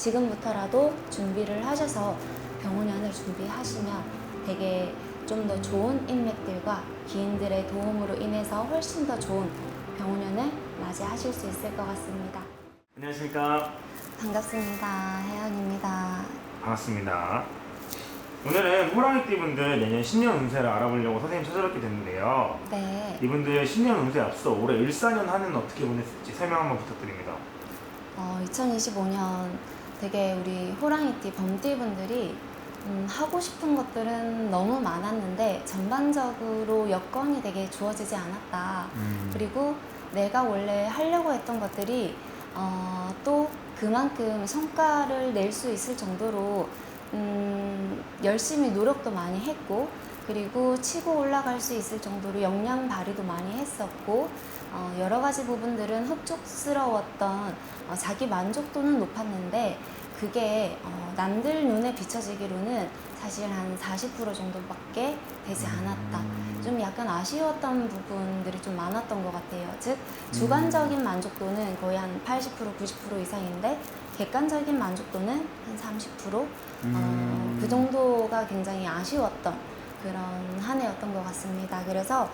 지금부터라도 준비를 하셔서 병원연을 준비하시면 되게 좀 더 좋은 인맥들과 기인들의 도움으로 인해서 훨씬 더 좋은 병원연을 맞이하실 수 있을 것 같습니다. 안녕하십니까. 반갑습니다. 혜연입니다. 반갑습니다. 오늘은 호랑이띠 분들 내년 신년 운세를 알아보려고 선생님 찾아뵙게 됐는데요. 네. 이분들 신년 운세 앞서 올해 14년 한 해는 어떻게 보냈을지 설명 한번 부탁드립니다. 2025년 되게 우리 호랑이띠, 범띠 분들이 하고 싶은 것들은 너무 많았는데 전반적으로 여건이 되게 주어지지 않았다. 그리고 내가 원래 하려고 했던 것들이 또 그만큼 성과를 낼 수 있을 정도로 열심히 노력도 많이 했고, 그리고 치고 올라갈 수 있을 정도로 역량 발휘도 많이 했었고, 여러 가지 부분들은 흡족스러웠던 자기 만족도는 높았는데, 그게 남들 눈에 비춰지기로는 사실 한 40% 정도밖에 되지 않았다. 좀 약간 아쉬웠던 부분들이 좀 많았던 것 같아요. 즉 주관적인 만족도는 거의 한 80%, 90% 이상인데 객관적인 만족도는 한 30%? 그 정도가 굉장히 아쉬웠던 그런 한 해였던 것 같습니다. 그래서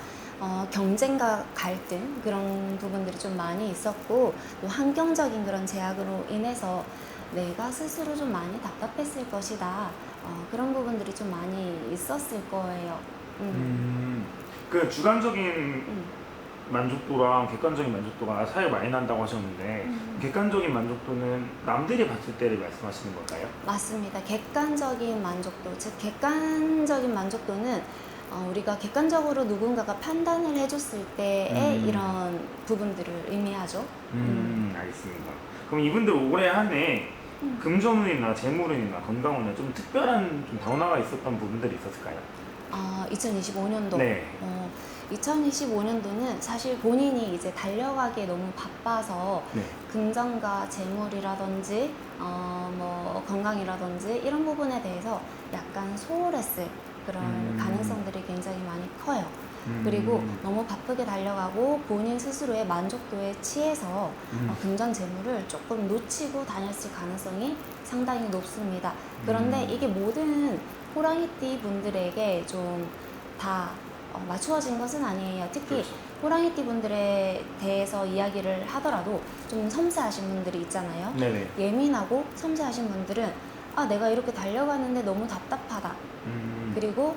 경쟁과 갈등 그런 부분들이 좀 많이 있었고, 또 환경적인 그런 제약으로 인해서 내가 스스로 좀 많이 답답했을 것이다. 그런 부분들이 좀 많이 있었을 거예요. 그 주관적인 만족도랑 객관적인 만족도가 차이가 많이 난다고 하셨는데 객관적인 만족도는 남들이 봤을 때를 말씀하시는 걸까요? 맞습니다. 객관적인 만족도, 즉 객관적인 만족도는 우리가 객관적으로 누군가가 판단을 해줬을 때의 이런 부분들을 의미하죠. 알겠습니다. 그럼 이분들 올해 한 해 금전운이나 재물운이나 건강운에 좀 특별한 좀 변화가 있었던 부분들이 있었을까요? 2025년도. 네. 2025년도는 사실 본인이 이제 달려가기에 너무 바빠서 네. 금전과 재물이라든지 뭐 건강이라든지 이런 부분에 대해서 약간 소홀했을 그런 가능성들이 굉장히 많이 커요. 그리고 너무 바쁘게 달려가고 본인 스스로의 만족도에 취해서 금전 재물을 조금 놓치고 다녔을 가능성이 상당히 높습니다. 그런데 이게 모든 호랑이띠 분들에게 좀 다 맞추어진 것은 아니에요. 특히 그렇죠. 호랑이띠 분들에 대해서 이야기를 하더라도 좀 섬세하신 분들이 있잖아요. 네네. 예민하고 섬세하신 분들은 내가 이렇게 달려가는데 너무 답답하다. 그리고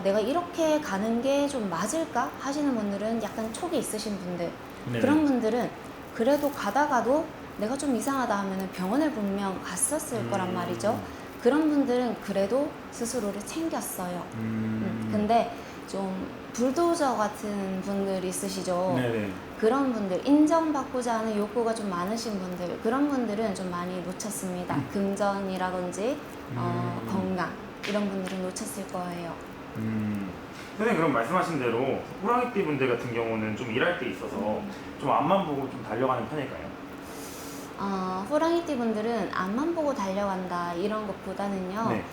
내가 이렇게 가는 게 좀 맞을까 하시는 분들은 약간 촉이 있으신 분들, 네네. 그런 분들은 그래도 가다가도 내가 좀 이상하다 하면은 병원을 분명 갔었을 거란 말이죠. 그런 분들은 그래도 스스로를 챙겼어요. 근데 좀 불도저 같은 분들 있으시죠. 네네. 그런 분들, 인정받고자 하는 욕구가 좀 많으신 분들, 그런 분들은 좀 많이 놓쳤습니다. 금전이라든지 건강 이런 분들은 놓쳤을 거예요. 선생님, 그럼 말씀하신 대로 호랑이띠 분들 같은 경우는 좀 일할 때 있어서 좀 앞만 보고 좀 달려가는 편일까요? 호랑이띠 분들은 앞만 보고 달려간다 이런 것보다는요. 네.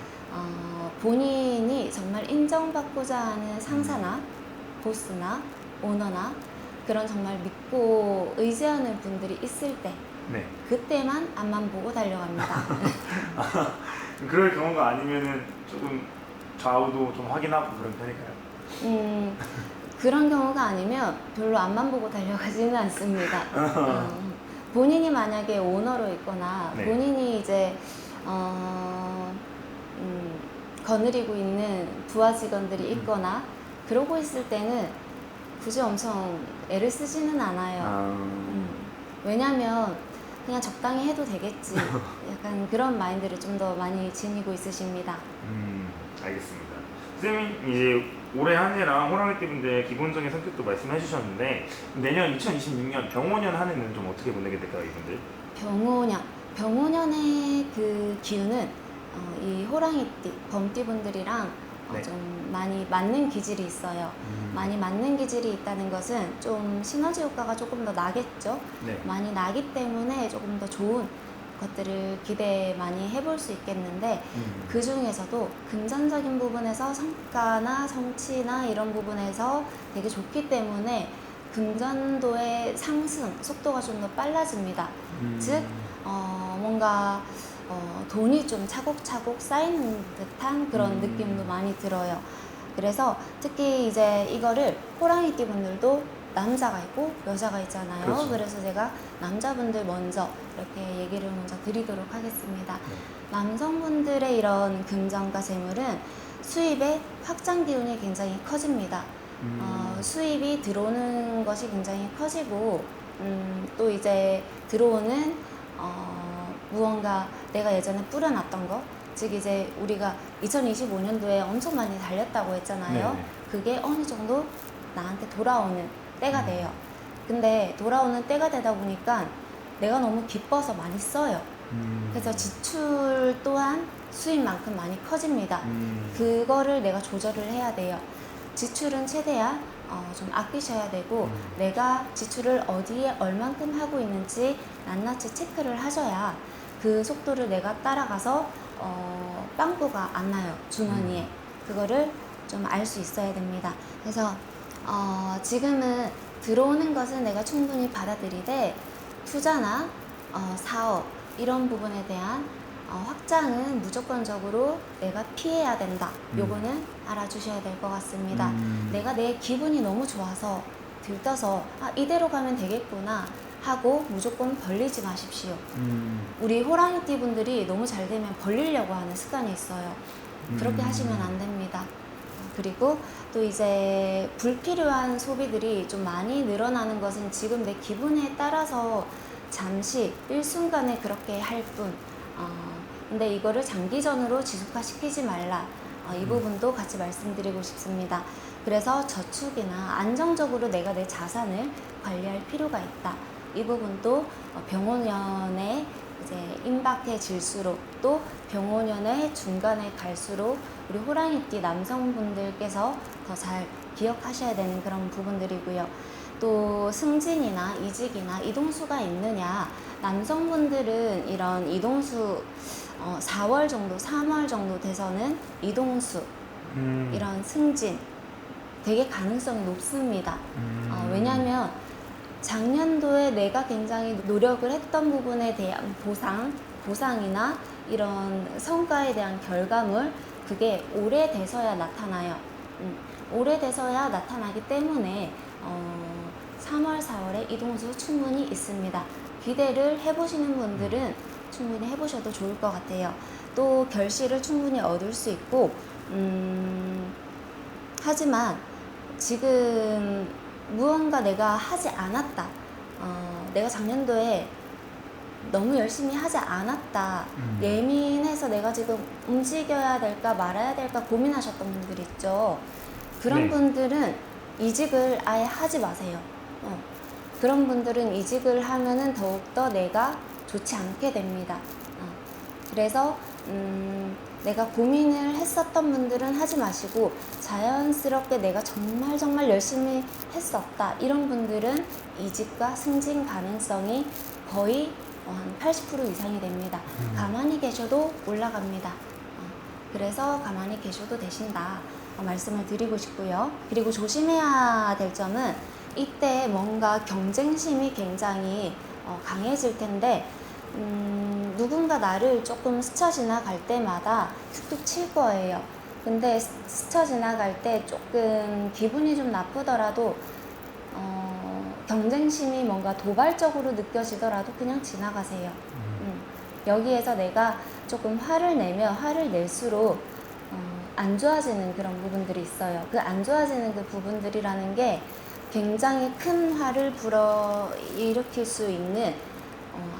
본인이 정말 인정받고자 하는 상사나 보스나 오너나 그런 정말 믿고 의지하는 분들이 있을 때, 네. 그때만 앞만 보고 달려갑니다. 그럴 경우가 아니면은 조금 좌우도 좀 확인하고 그런 편일까요? 그런 경우가 아니면 별로 앞만 보고 달려가지는 않습니다. 본인이 만약에 오너로 있거나 네. 본인이 이제 거느리고 있는 부하 직원들이 있거나 그러고 있을 때는 굳이 엄청 애를 쓰지는 않아요. 왜냐면 그냥 적당히 해도 되겠지. 약간 그런 마인드를 좀 더 많이 지니고 있으십니다. 알겠습니다. 선생님, 이제 올해 한 해랑 호랑이띠 분들의 기본적인 성격도 말씀해 주셨는데 내년 2026년 병원년 한 해는 좀 어떻게 보내게 될까요, 이분들? 병호년의 그 기운은 이 호랑이띠, 범띠 분들이랑 네. 좀 많이 맞는 기질이 있어요. 많이 맞는 기질이 있다는 것은 좀 시너지 효과가 조금 더 나겠죠. 네. 많이 나기 때문에 조금 더 좋은 것들을 기대 많이 해볼 수 있겠는데, 그 중에서도 금전적인 부분에서 성과나 성취나 이런 부분에서 되게 좋기 때문에 금전도의 상승 속도가 좀 더 빨라집니다. 즉 뭔가 뭔가 돈이 좀 차곡차곡 쌓이는 듯한 그런 음. 느낌도 많이 들어요. 그래서 특히 이제 이거를 호랑이띠 분들도 남자가 있고 여자가 있잖아요. 그렇죠. 그래서 제가 남자분들 먼저 이렇게 얘기를 먼저 드리도록 하겠습니다. 네. 남성분들의 이런 금전과 재물은 수입의 확장 기운이 굉장히 커집니다. 수입이 들어오는 것이 굉장히 커지고 또 이제 들어오는 무언가 내가 예전에 뿌려놨던 거, 즉 이제 우리가 2025년도에 엄청 많이 달렸다고 했잖아요. 네네. 그게 어느 정도 나한테 돌아오는 때가 돼요. 근데 돌아오는 때가 되다 보니까 내가 너무 기뻐서 많이 써요. 그래서 지출 또한 수입만큼 많이 커집니다. 그거를 내가 조절을 해야 돼요. 지출은 최대한 좀 아끼셔야 되고 내가 지출을 어디에 얼만큼 하고 있는지 낱낱이 체크를 하셔야 그 속도를 내가 따라가서 빵꾸가 안 나요, 주머니에. 그거를 좀 알 수 있어야 됩니다. 그래서 지금은 들어오는 것은 내가 충분히 받아들이되 투자나 사업 이런 부분에 대한 확장은 무조건적으로 내가 피해야 된다. 요거는 알아주셔야 될 것 같습니다. 내가 내 기분이 너무 좋아서 들떠서 이대로 가면 되겠구나 하고 무조건 벌리지 마십시오. 우리 호랑이띠 분들이 너무 잘 되면 벌리려고 하는 습관이 있어요. 그렇게 하시면 안 됩니다. 그리고 또 이제 불필요한 소비들이 좀 많이 늘어나는 것은 지금 내 기분에 따라서 잠시 일순간에 그렇게 할 뿐. 근데 이거를 장기전으로 지속화시키지 말라. 이 부분도 같이 말씀드리고 싶습니다. 그래서 저축이나 안정적으로 내가 내 자산을 관리할 필요가 있다. 이 부분도 병원년에 이제 임박해질수록 또 병원년의 중간에 갈수록 우리 호랑이띠 남성분들께서 더 잘 기억하셔야 되는 그런 부분들이고요. 또 승진이나 이직이나 이동수가 있느냐, 남성분들은 이런 이동수 4월 정도, 3월 정도 돼서는 이동수, 이런 승진 되게 가능성이 높습니다. 왜냐하면 작년도에 내가 굉장히 노력을 했던 부분에 대한 보상이나 이런 성과에 대한 결과물, 그게 오래돼서야 나타나요. 오래돼서야 나타나기 때문에 3월, 4월에 이동수 충분히 있습니다. 기대를 해보시는 분들은 충분히 해보셔도 좋을 것 같아요. 또 결실을 충분히 얻을 수 있고 하지만 지금 무언가 내가 하지 않았다. 내가 작년도에 너무 열심히 하지 않았다. 예민해서 내가 지금 움직여야 될까 말아야 될까 고민하셨던 분들 있죠. 그런 네. 분들은 이직을 아예 하지 마세요. 그런 분들은 이직을 하면은 더욱더 내가 좋지 않게 됩니다. 그래서 내가 고민을 했었던 분들은 하지 마시고 자연스럽게 내가 정말 열심히 했었다. 이런 분들은 이직과 승진 가능성이 거의 한 80% 이상이 됩니다. 가만히 계셔도 올라갑니다. 그래서 가만히 계셔도 되신다. 말씀을 드리고 싶고요. 그리고 조심해야 될 점은 이때 뭔가 경쟁심이 굉장히 강해질 텐데 누군가 나를 조금 스쳐 지나갈 때마다 툭툭 칠 거예요. 근데 스쳐 지나갈 때 조금 기분이 좀 나쁘더라도 경쟁심이 뭔가 도발적으로 느껴지더라도 그냥 지나가세요. 여기에서 내가 조금 화를 낼수록 안 좋아지는 그런 부분들이 있어요. 그 안 좋아지는 그 부분들이라는 게 굉장히 큰 화를 불어일으킬 수 있는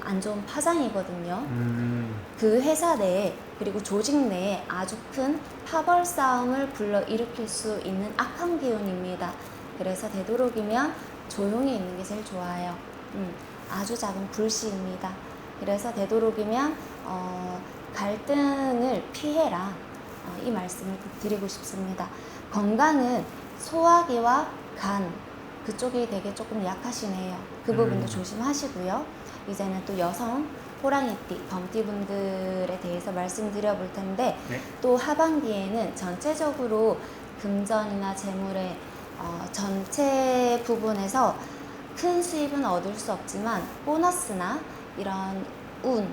안 좋은 파장이거든요. 그 회사 내에 그리고 조직 내에 아주 큰 파벌 싸움을 불러일으킬 수 있는 악한 기운입니다. 그래서 되도록이면 조용히 있는 게 제일 좋아요. 아주 작은 불씨입니다. 그래서 되도록이면 갈등을 피해라. 이 말씀을 드리고 싶습니다. 건강은 소화기와 간 그쪽이 되게 조금 약하시네요. 그 부분도 조심하시고요. 이제는 또 여성 호랑이띠, 범띠분들에 대해서 말씀드려 볼 텐데 네. 또 하반기에는 전체적으로 금전이나 재물의 전체 부분에서 큰 수입은 얻을 수 없지만 보너스나 이런 운,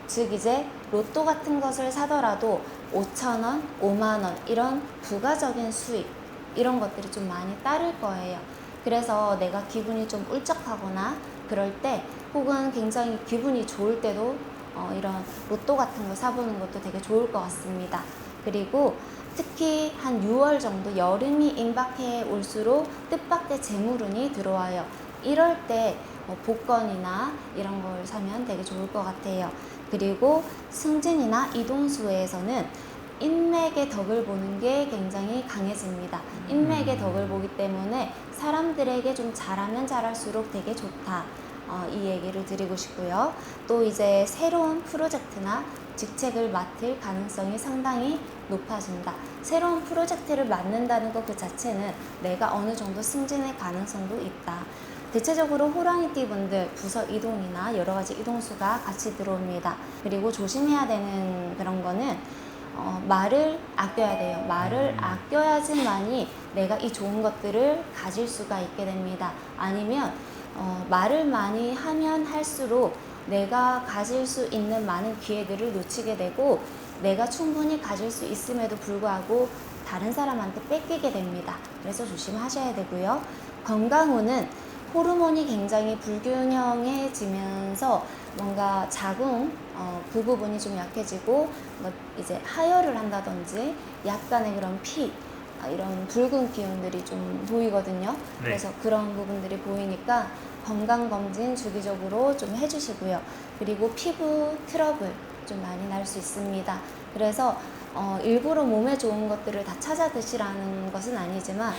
즉 이제 로또 같은 것을 사더라도 5,000원, 5만 원 이런 부가적인 수익 이런 것들이 좀 많이 따를 거예요. 그래서 내가 기분이 좀 울적하거나 그럴 때 혹은 굉장히 기분이 좋을 때도 이런 로또 같은 거 사보는 것도 되게 좋을 것 같습니다. 그리고 특히 한 6월 정도 여름이 임박해 올수록 뜻밖의 재물운이 들어와요. 이럴 때 복권이나 이런 걸 사면 되게 좋을 것 같아요. 그리고 승진이나 이동수에서는 인맥의 덕을 보는 게 굉장히 강해집니다. 인맥의 덕을 보기 때문에 사람들에게 좀 잘하면 잘할수록 되게 좋다. 이 얘기를 드리고 싶고요. 또 이제 새로운 프로젝트나 직책을 맡을 가능성이 상당히 높아진다. 새로운 프로젝트를 맡는다는 것 그 자체는 내가 어느 정도 승진의 가능성도 있다. 대체적으로 호랑이띠 분들 부서 이동이나 여러 가지 이동수가 같이 들어옵니다. 그리고 조심해야 되는 그런 거는 말을 아껴야 돼요. 말을 아껴야지만이 내가 이 좋은 것들을 가질 수가 있게 됩니다. 아니면 말을 많이 하면 할수록 내가 가질 수 있는 많은 기회들을 놓치게 되고 내가 충분히 가질 수 있음에도 불구하고 다른 사람한테 뺏기게 됩니다. 그래서 조심하셔야 되고요. 건강운은 호르몬이 굉장히 불균형해지면서 뭔가 자궁 그 부분이 좀 약해지고 뭐 이제 하혈을 한다든지 약간의 그런 피 이런 붉은 기운들이 좀 보이거든요. 네. 그래서 그런 부분들이 보이니까 건강검진 주기적으로 좀 해주시고요. 그리고 피부 트러블 좀 많이 날 수 있습니다. 그래서 일부러 몸에 좋은 것들을 다 찾아 드시라는 것은 아니지만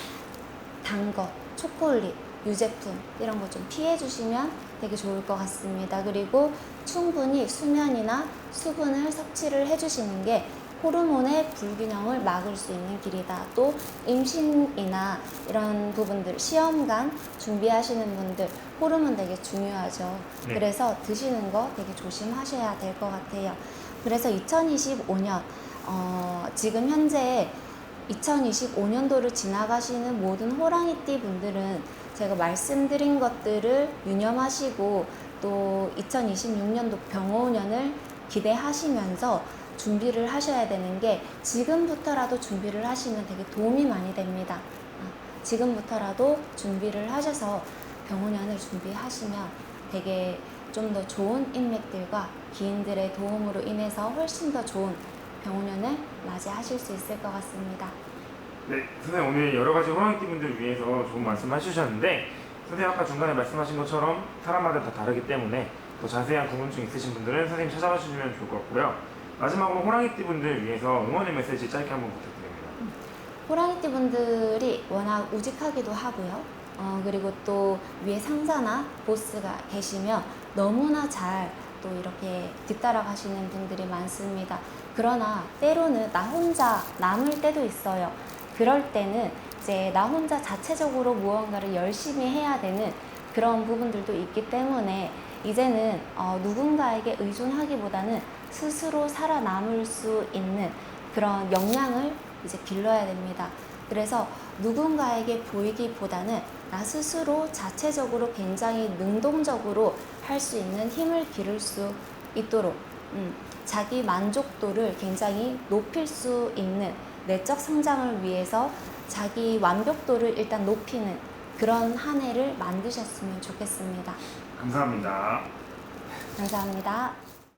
단 것, 초콜릿, 유제품 이런 거 좀 피해 주시면 되게 좋을 것 같습니다. 그리고 충분히 수면이나 수분을 섭취를 해주시는 게 호르몬의 불균형을 막을 수 있는 길이다. 또 임신이나 이런 부분들, 시험관 준비하시는 분들 호르몬 되게 중요하죠. 네. 그래서 드시는 거 되게 조심하셔야 될 것 같아요. 그래서 2025년 지금 현재 2025년도를 지나가시는 모든 호랑이띠 분들은 제가 말씀드린 것들을 유념하시고 또 2026년도 병호년을 기대하시면서 준비를 하셔야 되는 게 지금부터라도 준비를 하시면 되게 도움이 많이 됩니다. 지금부터라도 준비를 하셔서 병호년을 준비하시면 되게 좀 더 좋은 인맥들과 기인들의 도움으로 인해서 훨씬 더 좋은 병호년을 맞이하실 수 있을 것 같습니다. 네, 선생님 오늘 여러 가지 호랑이띠 분들 위해서 좋은 말씀 해주셨는데 선생님 아까 중간에 말씀하신 것처럼 사람마다 다 다르기 때문에 더 자세한 궁금증 있으신 분들은 선생님 찾아가 주시면 좋을 것 같고요. 마지막으로 호랑이띠 분들 위해서 응원의 메시지 짧게 한번 부탁드립니다. 호랑이띠 분들이 워낙 우직하기도 하고요. 그리고 또 위에 상사나 보스가 계시면 너무나 잘 또 이렇게 뒤따라가시는 분들이 많습니다. 그러나 때로는 나 혼자 남을 때도 있어요. 그럴 때는 이제 나 혼자 자체적으로 무언가를 열심히 해야 되는 그런 부분들도 있기 때문에 이제는 누군가에게 의존하기보다는 스스로 살아남을 수 있는 그런 역량을 이제 길러야 됩니다. 그래서 누군가에게 보이기보다는 나 스스로 자체적으로 굉장히 능동적으로 할 수 있는 힘을 기를 수 있도록 자기 만족도를 굉장히 높일 수 있는 내적 성장을 위해서 자기 완벽도를 일단 높이는 그런 한 해를 만드셨으면 좋겠습니다. 감사합니다. 감사합니다.